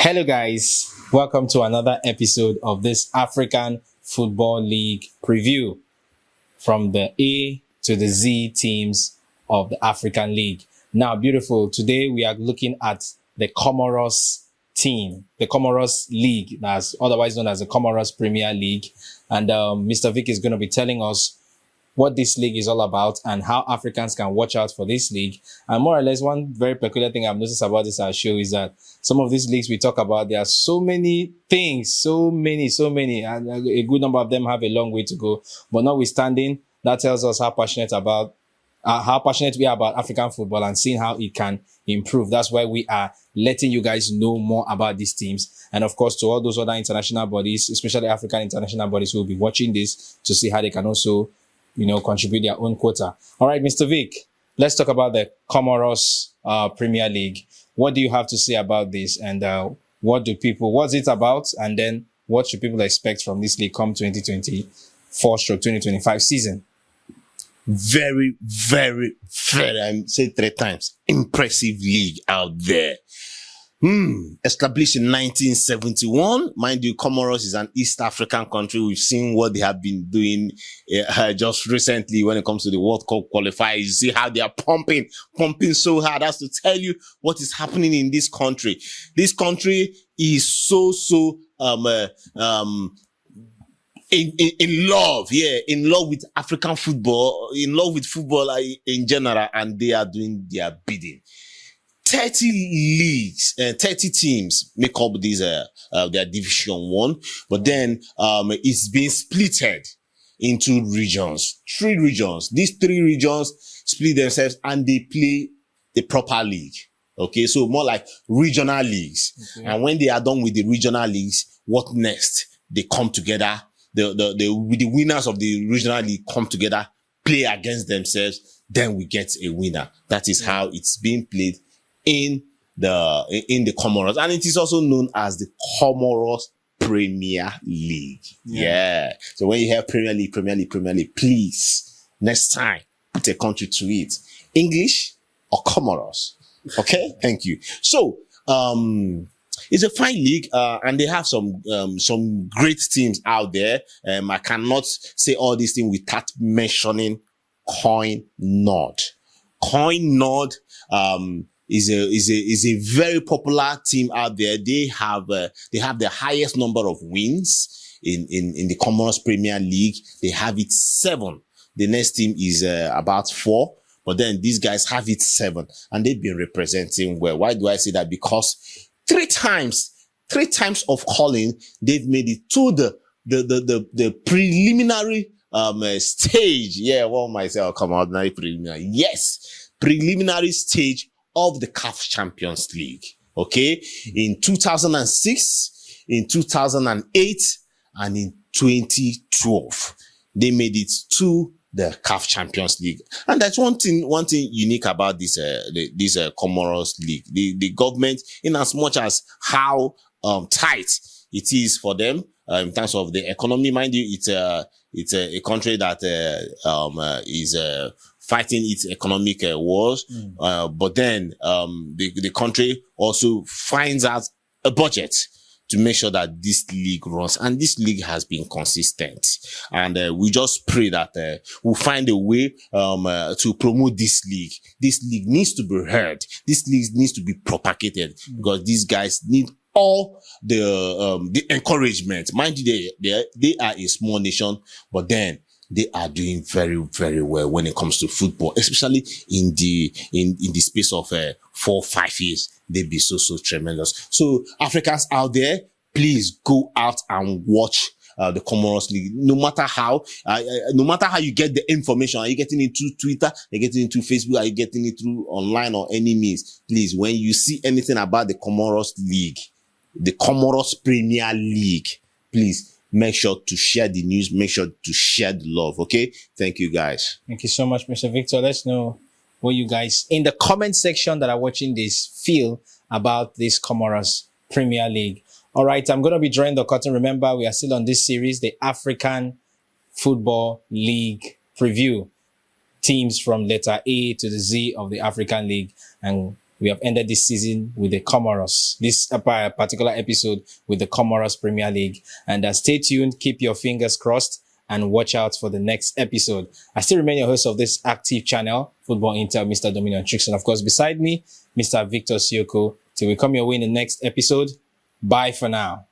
Hello, guys. Welcome to another episode of this African Football League preview from the A to the Z teams of the African League. Now, beautiful. Today we are looking at the Comoros team, the Comoros League, that's otherwise known as the Comoros Premier League. And Mr. Vic is going to be telling us what this league is all about and how Africans can watch out for this league. And more or less, one very peculiar thing I've noticed about this show is that some of these leagues we talk about, there are so many things, so many, and a good number of them have a long way to go. But notwithstanding, that tells us how passionate we are about African football and seeing how it can improve. That's why we are letting you guys know more about these teams. And of course, to all those other international bodies, especially African international bodies who will be watching this to see how they can also contribute their own quota. All right, Mr. Vic, let's talk about the Comoros Premier League. What do you have to say about this? And what's it about? And then what should people expect from this league come 2024/2025 season? Very, I say 3 times, impressive league out there. Established in 1971. Mind you, Comoros is an East African country. We've seen what they have been doing just recently when it comes to the World Cup qualifiers. You see how they are pumping so hard. That's to tell you what is happening in this country. This country is so in love with African football, in love with football in general, and they are doing their bidding. 30 leagues, 30 teams make up these their Division 1, but then it's been splitted into regions, 3 regions. These 3 regions split themselves and they play the proper league. Okay, so more like regional leagues. Okay. And when they are done with the regional leagues, what next? They come together. The winners of the regional league come together, play against themselves. Then we get a winner. That is how it's being played in the Comoros, and it is also known as the Comoros Premier League. Yeah. So when you hear Premier League, please next time put a country to it, English or Comoros. Okay, thank you. So it's a fine league, and they have some great teams out there. I cannot say all these things without mentioning Coin Nord. Coin Nord is a very popular team out there. They have the highest number of wins in the Comoros Premier League. They have it 7. The next team is about 4, but then these guys have it 7, and they've been representing well. Why do I say that? Because 3 times of calling, they've made it to the preliminary stage. Yeah, well, myself come out preliminary. Yes, preliminary stage of the CAF Champions League. Okay, in 2006, in 2008, and in 2012, they made it to the CAF Champions League. And that's one thing unique about this Comoros League. The government, in as much as how tight it is for them in terms of the economy, mind you, it's a country that is fighting its economic wars, but then the country also finds out a budget to make sure that this league runs, and this league has been consistent. And we just pray that we'll find a way to promote this league. This league needs to be heard. This league needs to be propagated, because these guys need all the encouragement. Mind you, they are a small nation, but then they are doing very, very well when it comes to football, especially in the space of 4 or 5 years. They'll be so tremendous. So Africans out there, please go out and watch the Comoros League. No matter how you get the information, are you getting it through Twitter, are you getting it through Facebook, are you getting it through online or any means? Please, when you see anything about the Comoros League, the Comoros Premier League, please make sure to share the news, make sure to share the love. Okay, thank you guys. Thank you so much, Mr. Victor. Let's know what you guys in the comment section that are watching this feel about this Comoros Premier League. All right, I'm going to be drawing the curtain. Remember, we are still on this series, the African Football League preview. Teams from letter A to the Z of the African League. And We have ended this season with the Comoros, this particular episode with the Comoros Premier League. And stay tuned, keep your fingers crossed, and watch out for the next episode. I still remain your host of this active channel, Football Intel, Mr. Dominion Tricks. And of course, beside me, Mr. Victor Sioko. Till we come your way in the next episode. Bye for now.